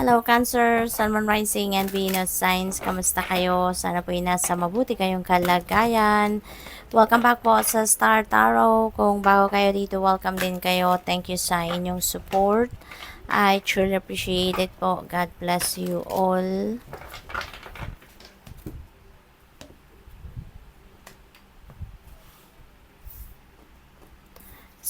Hello Cancer, Sun, Moon, Rising, and Venus Signs. Kamusta kayo? Sana po ay nasa mabuti kayong kalagayan. Welcome back po sa Star Tarot. Kung bago kayo dito, welcome din kayo. Thank you sa inyong support. I truly appreciate it po. God bless you all.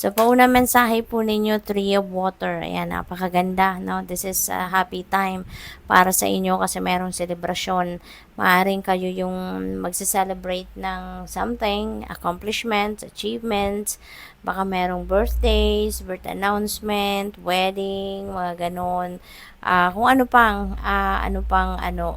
So, paunang mensahe po ninyo, Three of Water. Ayan, napakaganda, no? This is a happy time para sa inyo kasi merong selebrasyon. Maaring kayo yung magse-celebrate ng something, accomplishments, achievements, baka merong birthdays, birth announcement, wedding, mga ganon. Kung ano pang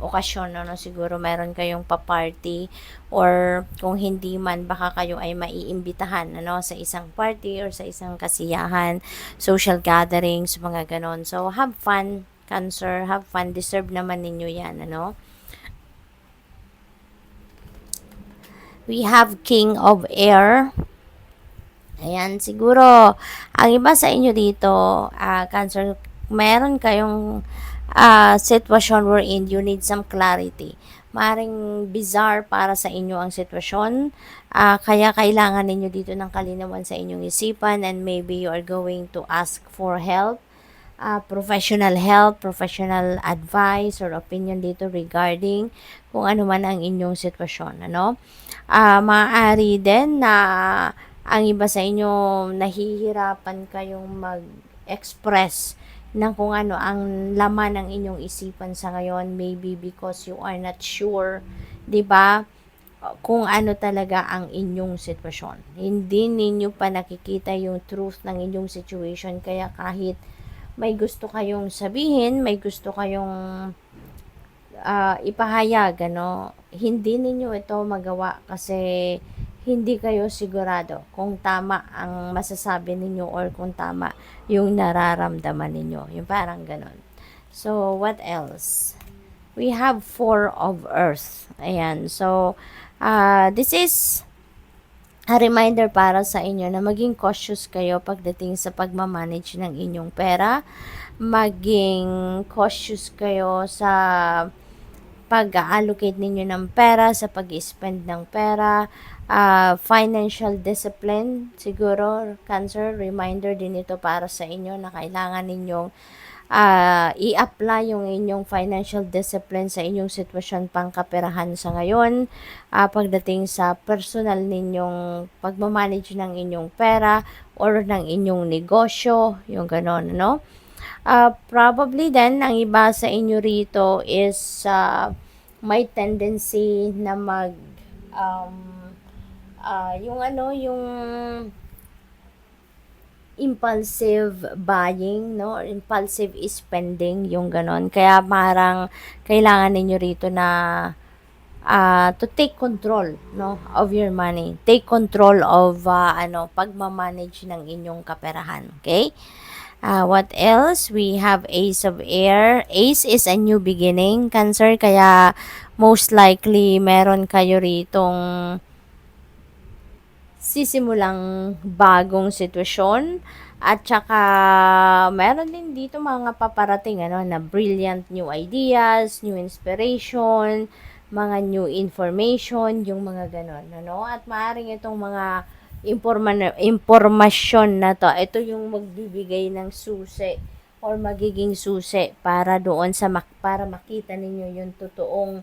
okasyon, no, siguro meron kayong pa-party or kung hindi man baka kayo ay maiimbitahan sa isang party or sa isang kasiyahan, social gatherings, mga ganon. So have fun, Cancer, have fun, deserve naman ninyo yan, We have King of Air. Ayan, siguro, ang iba sa inyo dito, Cancer, meron kayong sitwasyon wherein you need some clarity. Maring bizarre para sa inyo ang sitwasyon, kaya kailangan ninyo dito ng kalinawan sa inyong isipan and maybe you are going to ask for help, professional help, professional advice or opinion dito regarding kung ano man ang inyong sitwasyon, maaari din na ang iba sa inyo nahihirapan kayong mag-express ng kung ano ang laman ng inyong isipan sa ngayon, maybe because you are not sure, 'di ba? Kung ano talaga ang inyong sitwasyon. Hindi ninyo pa nakikita yung truth ng inyong situation, kaya kahit may gusto kayong sabihin, may gusto kayong ipahayag, hindi ninyo ito magawa kasi hindi kayo sigurado kung tama ang masasabi ninyo or kung tama yung nararamdaman ninyo. Yung parang ganon. So, what else? We have Four of Earth. Ayan. So, this is a reminder para sa inyo na maging cautious kayo pagdating sa pagmamanage ng inyong pera. Maging cautious kayo sa pag-allocate ninyo ng pera, sa pag-spend ng pera, financial discipline, siguro, Cancer, reminder din ito para sa inyo na kailangan ninyong i-apply yung inyong financial discipline sa inyong sitwasyon pangkaperahan sa ngayon, pagdating sa personal ninyong pagmamanage ng inyong pera or ng inyong negosyo, yung ganon, probably then, ang iba sa inyo rito is may tendency na yung impulsive buying, impulsive spending, yung ganon. Kaya parang kailangan ninyo rito na to take control, of your money. Take control of pagmamanage ng inyong kaperahan, okay? What else? We have Ace of Air. Ace is a new beginning, Cancer, kaya most likely meron kayo ritong sisimulang bagong sitwasyon at saka meron din dito mga paparating na brilliant new ideas, new inspiration, mga new information, yung mga ganon, at maaaring itong mga impormasyon na to, ito yung magbibigay ng susi or magiging susi para doon para makita ninyo yung totoong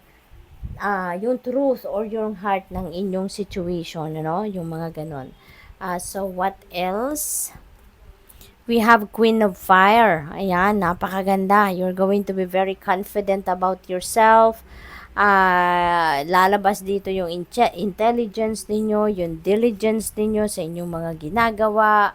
yung truth or yung heart ng inyong situation, yung mga ganon. So what else? We have Queen of Fire. Ayan, napakaganda. You're going to be very confident about yourself. Lalabas dito yung intelligence ninyo, yung diligence ninyo sa inyong mga ginagawa.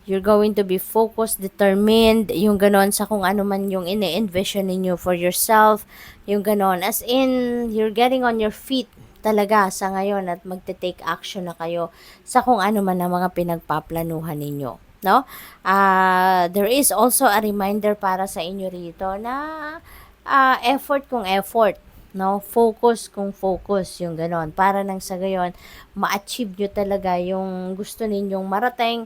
You're going to be focused, determined, yung ganon sa kung ano man yung ine-envision ninyo for yourself, yung ganon. As in, you're getting on your feet talaga sa ngayon at magte-take action na kayo sa kung ano man ang mga pinagpaplanuhan ninyo, there is also a reminder para sa inyo rito na effort kung effort, focus kung focus, yung ganon, para nang sa gayon ma-achieve nyo talaga yung gusto ninyong marating,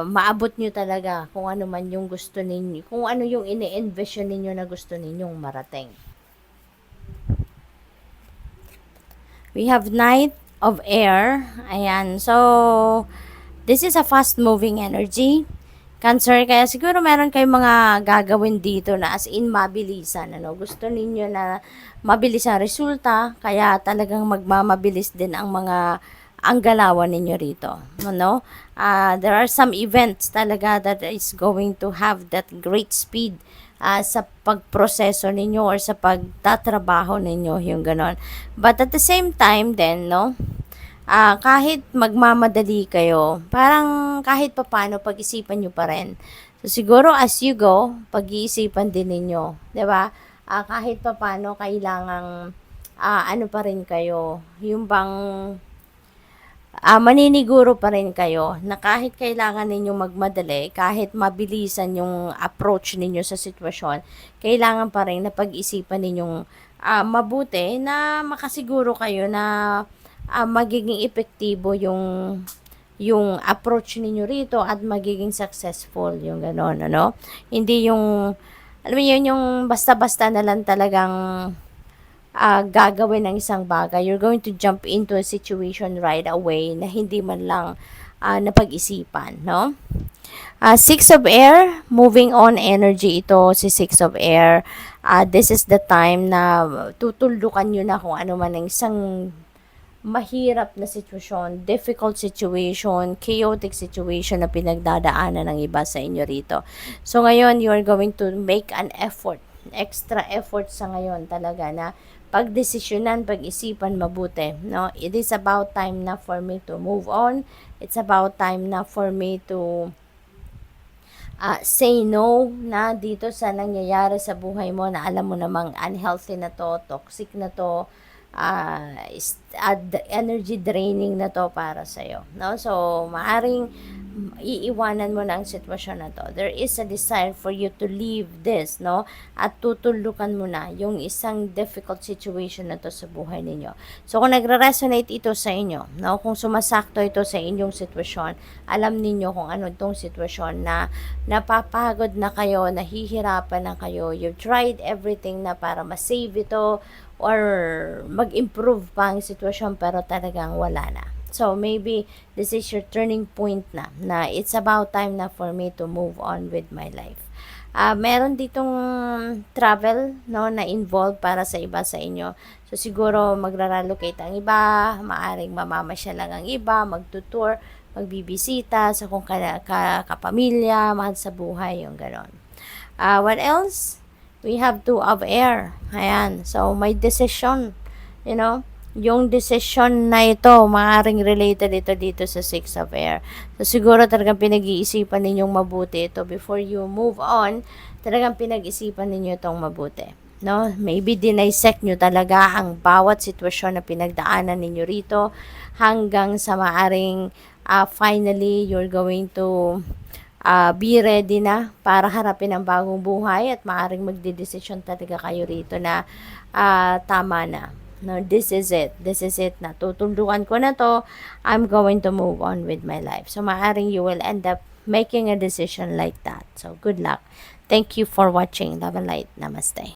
maabot nyo talaga kung ano man yung gusto ninyo, kung ano yung ini-envision ninyo na gusto ninyong marating. We have Knight of Air. Ayan. So, this is a fast-moving energy. Cancer, kaya siguro meron kayong mga gagawin dito na as in mabilisan. Ano? Gusto ninyo na mabilis ang resulta, kaya talagang magmamabilis din ang galawan ninyo rito. Ano? There are some events talaga that is going to have that great speed sa pagproseso ninyo or sa pagtatrabaho ninyo, yung ganon. But at the same time then, no, kahit magmamadali kayo, parang kahit papano pag-isipan nyo pa rin. So, siguro as you go, pag-iisipan din ninyo, 'di ba? Kahit papano kailangang ano pa rin kayo, yung bang maniniguro pa rin kayo na kahit kailangan ninyong magmadali, kahit mabilisan yung approach ninyo sa sitwasyon, kailangan pa rin na pag-isipan ninyong mabuti na makasiguro kayo na magiging epektibo yung approach ninyo rito at magiging successful yung ganon, ano? Hindi yung, alam mo yun, yung basta-basta na lang talagang gagawin ng isang bagay. You're going to jump into a situation right away na hindi man lang napag-isipan, no? Six of Air, moving on energy ito, si Six of Air. This is the time na tutuldukan nyo na kung ano man ang isang mahirap na sitwasyon, difficult situation, chaotic situation na pinagdadaanan ng iba sa inyo rito. So ngayon, you are going to make an effort, extra effort sa ngayon talaga na pagdesisyonan, pag-isipan mabuti, no? It is about time na for me to move on. It's about time na for me to say no na dito sa nangyayari sa buhay mo na alam mo namang unhealthy na to, toxic na to, energy draining na to para sa'yo, no? So, maaring iiwanan mo na ang sitwasyon na to. There is a desire for you to leave this, no? At tutulukan mo na yung isang difficult situation na to sa buhay ninyo. So, kung nagre-resonate ito sa inyo, no? Kung sumasakto ito sa inyong sitwasyon, alam ninyo kung ano itong sitwasyon na napapagod na kayo, nahihirapan na kayo, you've tried everything na para ma-save ito or mag-improve pa ang sitwasyon pero talagang wala na. So, maybe this is your turning point na it's about time na for me to move on with my life. Meron ditong travel, no, na involved para sa iba sa inyo. So, siguro magra-relocate ang iba, maaring mamamasyal lang ang iba, magtutour, magbibisita sa kung kapamilya, mahal sa buhay, yung ganon. What else? We have Two of Air. Ayan. So, may decision, you know, yung decision na ito, maaaring related ito dito sa Six of Air. So, siguro talagang pinag-iisipan ninyong mabuti ito before you move on. Talagang pinag-isipan ninyo itong mabuti. No? Maybe dinisect nyo talaga ang bawat sitwasyon na pinagdaanan ninyo rito hanggang sa maaring finally you're going to be ready na para harapin ang bagong buhay at maaring magdedesisyon talaga kayo rito na tama na. No, this is it. This is it na. Tutuldukan ko na to. I'm going to move on with my life. So, maaring you will end up making a decision like that. So, good luck. Thank you for watching. Love and light. Namaste.